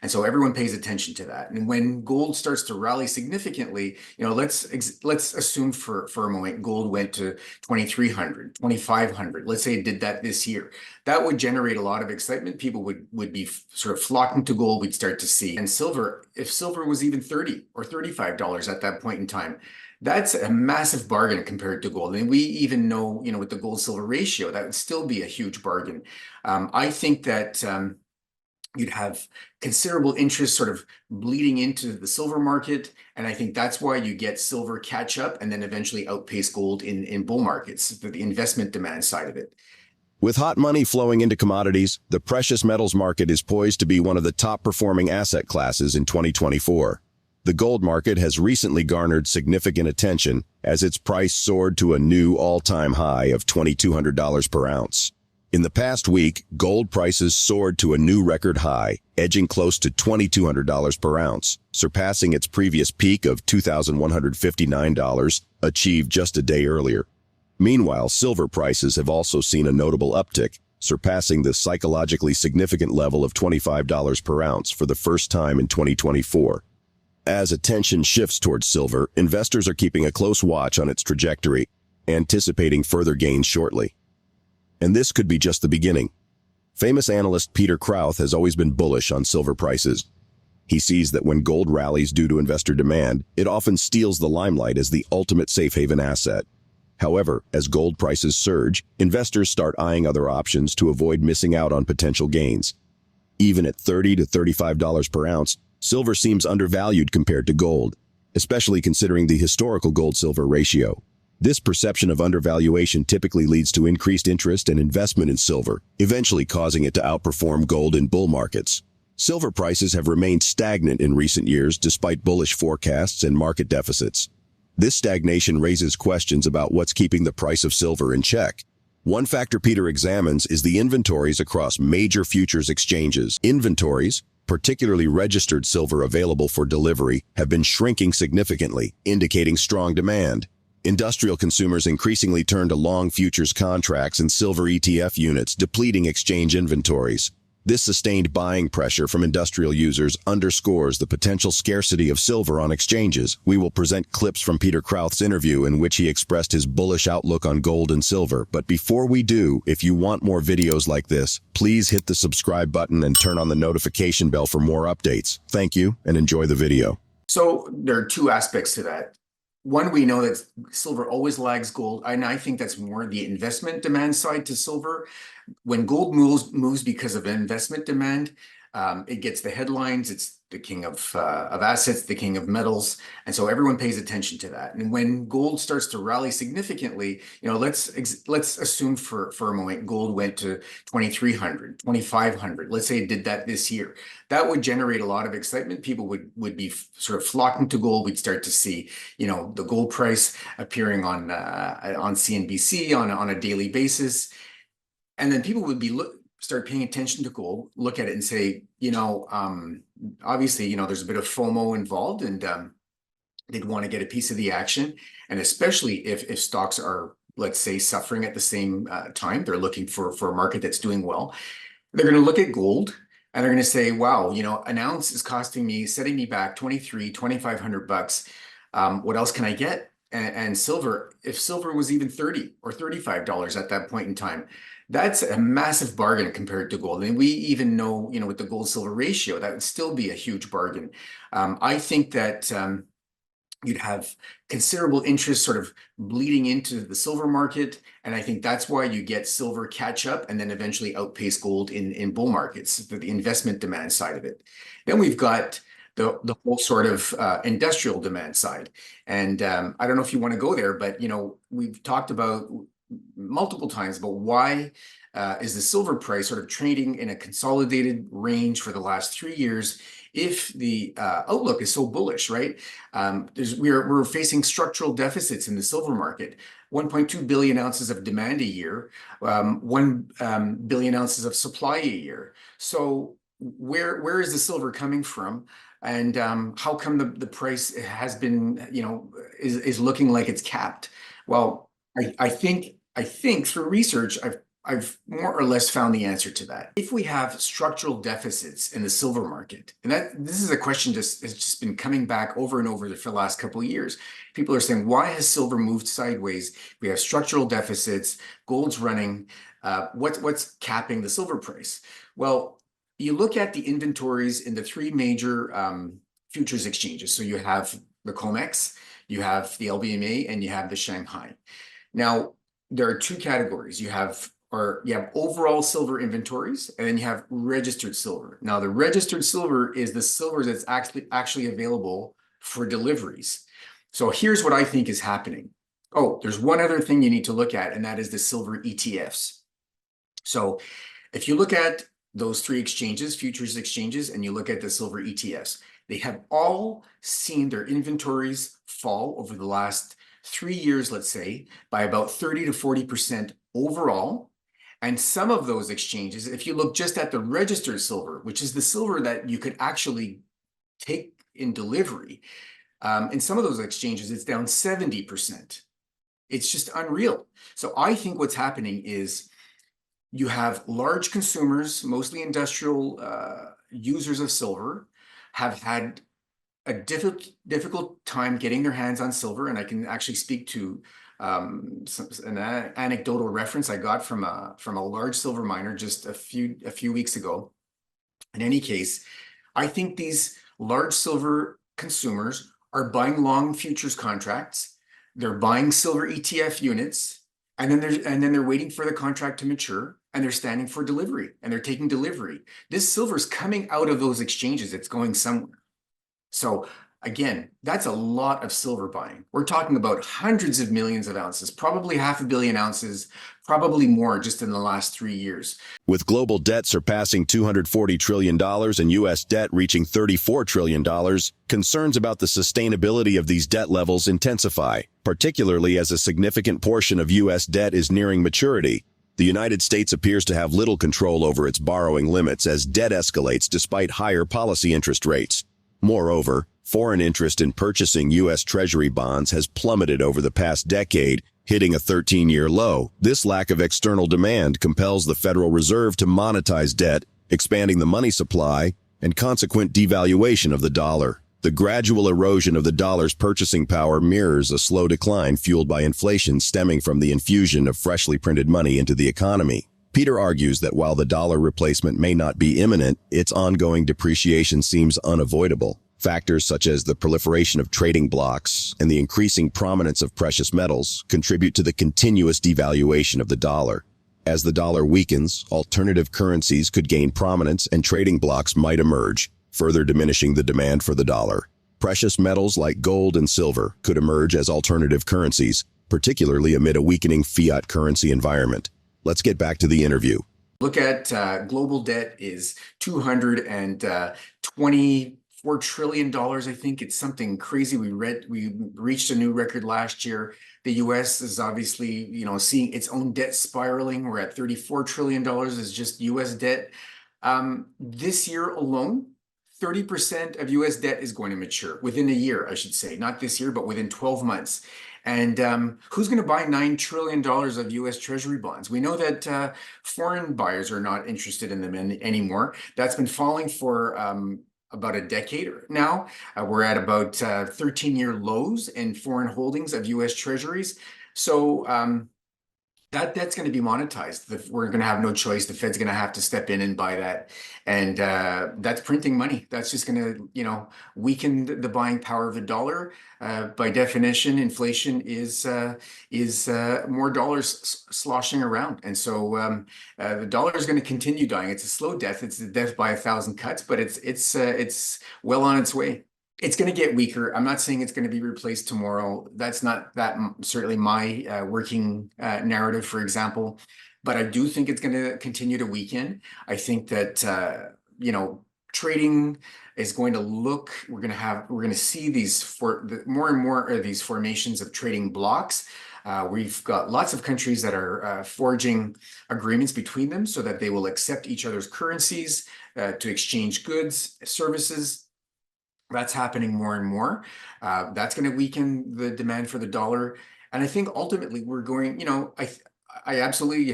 And so everyone pays attention to that. And when gold starts to rally significantly, let's assume for a moment gold went to 2,300, 2,500. Let's say it did that this year. That would generate a lot of excitement. People would be sort of flocking to gold. We'd start to see. And silver, if silver was even $30 or $35 at that point in time, that's a massive bargain compared to gold. And we even know, with the gold silver ratio, that would still be a huge bargain. I think that you'd have considerable interest sort of bleeding into the silver market. And I think that's why you get silver catch up and then eventually outpace gold in bull markets, for the investment demand side of it. With hot money flowing into commodities, the precious metals market is poised to be one of the top performing asset classes in 2024. The gold market has recently garnered significant attention as its price soared to a new all-time high of $2,200 per ounce. In the past week, gold prices soared to a new record high, edging close to $2,200 per ounce, surpassing its previous peak of $2,159 achieved just a day earlier. Meanwhile, silver prices have also seen a notable uptick, surpassing the psychologically significant level of $25 per ounce for the first time in 2024. As attention shifts towards silver, investors are keeping a close watch on its trajectory, anticipating further gains shortly. And this could be just the beginning. Famous analyst Peter Krauth has always been bullish on silver prices. He sees that when gold rallies due to investor demand, it often steals the limelight as the ultimate safe haven asset. However, as gold prices surge, investors start eyeing other options to avoid missing out on potential gains. Even at $30 to $35 per ounce, silver seems undervalued compared to gold, especially considering the historical gold-silver ratio. This perception of undervaluation typically leads to increased interest and investment in silver, eventually causing it to outperform gold in bull markets. Silver prices have remained stagnant in recent years despite bullish forecasts and market deficits. This stagnation raises questions about what's keeping the price of silver in check. One factor Peter examines is the inventories across major futures exchanges. Inventories, particularly registered silver available for delivery, have been shrinking significantly, indicating strong demand. Industrial consumers increasingly turn to long futures contracts and silver ETF units, depleting exchange inventories. This sustained buying pressure from industrial users underscores the potential scarcity of silver on exchanges. We will present clips from Peter Krauth's interview in which he expressed his bullish outlook on gold and silver. But before we do, if you want more videos like this, please hit the subscribe button and turn on the notification bell for more updates. Thank you, and enjoy the video. So there are two aspects to that. One, we know that silver always lags gold, and I think that's more the investment demand side to silver. When gold moves because of investment demand, it gets the headlines. It's the king of assets, the king of metals, and so everyone pays attention to that. And when gold starts to rally significantly, let's assume for a moment gold went to 2,300, 2,500. Let's say it did that this year. That would generate a lot of excitement. People would be sort of flocking to gold. We'd start to see, the gold price appearing on CNBC on a daily basis, and then people would start paying attention to gold, look at it and say, obviously, there's a bit of FOMO involved, and they'd want to get a piece of the action. And especially if stocks are, let's say, suffering at the same time, they're looking for a market that's doing well. They're going to look at gold and they're going to say, wow, an ounce is setting me back 2,500 bucks. What else can I get? And silver, if silver was even $30 or $35 at that point in time, that's a massive bargain compared to gold. And we even know, with the gold silver ratio, that would still be a huge bargain. I think that you'd have considerable interest sort of bleeding into the silver market. And I think that's why you get silver catch up and then eventually outpace gold in bull markets, for the investment demand side of it. Then we've got the whole sort of industrial demand side. And I don't know if you want to go there, but, we've talked about multiple times about why is the silver price sort of trading in a consolidated range for the last 3 years if the outlook is so bullish, right? We're facing structural deficits in the silver market. 1.2 billion ounces of demand a year, 1 billion ounces of supply a year. So where is the silver coming from? And how come the price has been, is looking like it's capped? Well, I think through research, I've more or less found the answer to that. If we have structural deficits in the silver market, and this is a question has just been coming back over and over for the last couple of years. People are saying, why has silver moved sideways? We have structural deficits, gold's running. What's capping the silver price? Well, you look at the inventories in the three major futures exchanges. So you have the COMEX, you have the LBMA, and you have the Shanghai. Now, there are two categories. You have overall silver inventories, and then you have registered silver. Now, the registered silver is the silver that's actually available for deliveries. So here's what I think is happening. Oh, there's one other thing you need to look at, and that is the silver ETFs. So if you look at those three exchanges, futures exchanges, and you look at the silver ETFs, they have all seen their inventories fall over the last 3 years, let's say, by about 30 to 40% overall. And some of those exchanges, if you look just at the registered silver, which is the silver that you could actually take in delivery, in some of those exchanges, it's down 70%. It's just unreal. So I think what's happening is you have large consumers, mostly industrial users of silver, have had a difficult time getting their hands on silver. And I can actually speak to an anecdotal reference I got from a large silver miner just a few weeks ago. In any case, I think these large silver consumers are buying long futures contracts. They're buying silver ETF units, and then they're waiting for the contract to mature, and they're standing for delivery, and they're taking delivery. This silver is coming out of those exchanges. It's going somewhere. So again, that's a lot of silver buying. We're talking about hundreds of millions of ounces, probably 500 million ounces, probably more just in the last 3 years. With global debt surpassing $240 trillion and U.S. debt reaching $34 trillion, concerns about the sustainability of these debt levels intensify, particularly as a significant portion of U.S. debt is nearing maturity. The United States appears to have little control over its borrowing limits as debt escalates despite higher policy interest rates. Moreover, foreign interest in purchasing U.S. Treasury bonds has plummeted over the past decade, hitting a 13-year low. This lack of external demand compels the Federal Reserve to monetize debt, expanding the money supply, and consequent devaluation of the dollar. The gradual erosion of the dollar's purchasing power mirrors a slow decline fueled by inflation stemming from the infusion of freshly printed money into the economy. Peter argues that while the dollar replacement may not be imminent, its ongoing depreciation seems unavoidable. Factors such as the proliferation of trading blocks and the increasing prominence of precious metals contribute to the continuous devaluation of the dollar. As the dollar weakens, alternative currencies could gain prominence and trading blocks might emerge, further diminishing the demand for the dollar. Precious metals like gold and silver could emerge as alternative currencies, particularly amid a weakening fiat currency environment. Let's get back to the interview. Look at global debt is $224 trillion. I think it's something crazy. We reached a new record last year. The US is obviously, seeing its own debt spiraling. We're at $34 trillion is just US debt. This year alone, 30% of US debt is going to mature within a year, I should say, not this year, but within 12 months. And who's going to buy $9 trillion of US Treasury bonds? We know that foreign buyers are not interested in them anymore. That's been falling for about a decade now. We're at about 13-year lows in foreign holdings of US Treasuries. So that's going to be monetized. We're going to have no choice. The Fed's going to have to step in and buy that. And that's printing money. That's just going to, weaken the buying power of the dollar. By definition, inflation is more dollars sloshing around. And so the dollar is going to continue dying. It's a slow death. It's a death by 1,000 cuts, but it's well on its way. It's going to get weaker. I'm not saying it's going to be replaced tomorrow. That's not certainly my working narrative, for example. But I do think it's going to continue to weaken. I think that trading is going to look. We're going to see these more and more of these formations of trading blocks. We've got lots of countries that are forging agreements between them so that they will accept each other's currencies to exchange goods, services. That's happening more and more. That's going to weaken the demand for the dollar. And I think ultimately we're going, I absolutely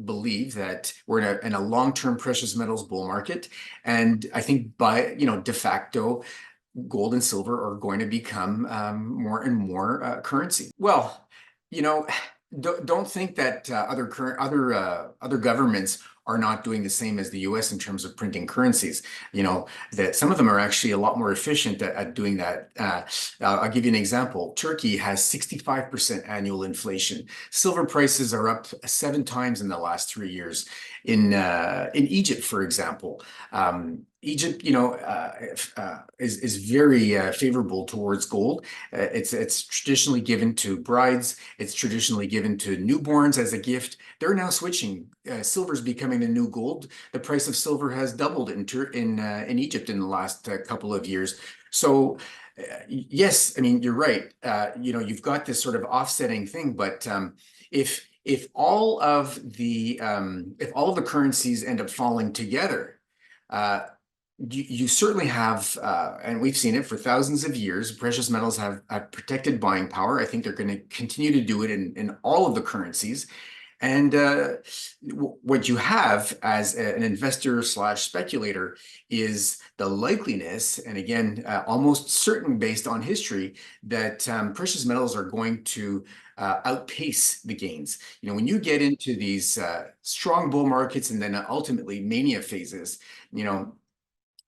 believe that we're in a long-term precious metals bull market. And I think by, de facto, gold and silver are going to become more and more currency. Well, you know, don't think that other governments are not doing the same as the US in terms of printing currencies. That some of them are actually a lot more efficient at doing that. I'll give you an example. Turkey has 65% annual inflation. Silver prices are up 7 times in the last 3 years. In Egypt, for example, Egypt, is very favorable towards gold. It's traditionally given to brides. It's traditionally given to newborns as a gift. They're now switching. Silver's becoming the new gold. The price of silver has doubled in Egypt in the last couple of years. So, yes, I mean, you're right. You've got this sort of offsetting thing, but if all of the currencies end up falling together, you certainly have, and we've seen it for thousands of years, precious metals have protected buying power. I think they're going to continue to do it in all of the currencies. And what you have as an investor slash speculator is the likeliness, and again, almost certain based on history, that precious metals are going to outpace the gains. When you get into these strong bull markets and then ultimately mania phases,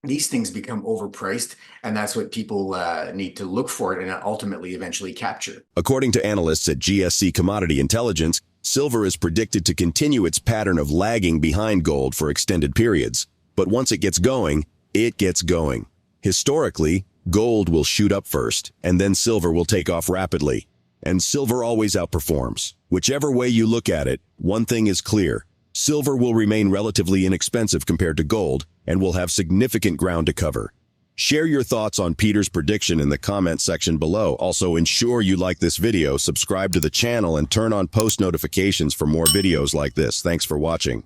these things become overpriced, and that's what people need to look for and ultimately eventually capture. According to analysts at GSC Commodity Intelligence, silver is predicted to continue its pattern of lagging behind gold for extended periods. But once it gets going, it gets going. Historically, gold will shoot up first, and then silver will take off rapidly. And silver always outperforms. Whichever way you look at it, one thing is clear. Silver will remain relatively inexpensive compared to gold and will have significant ground to cover. Share your thoughts on Peter's prediction in the comment section below. Also, ensure you like this video, subscribe to the channel, and turn on post notifications for more videos like this. Thanks for watching.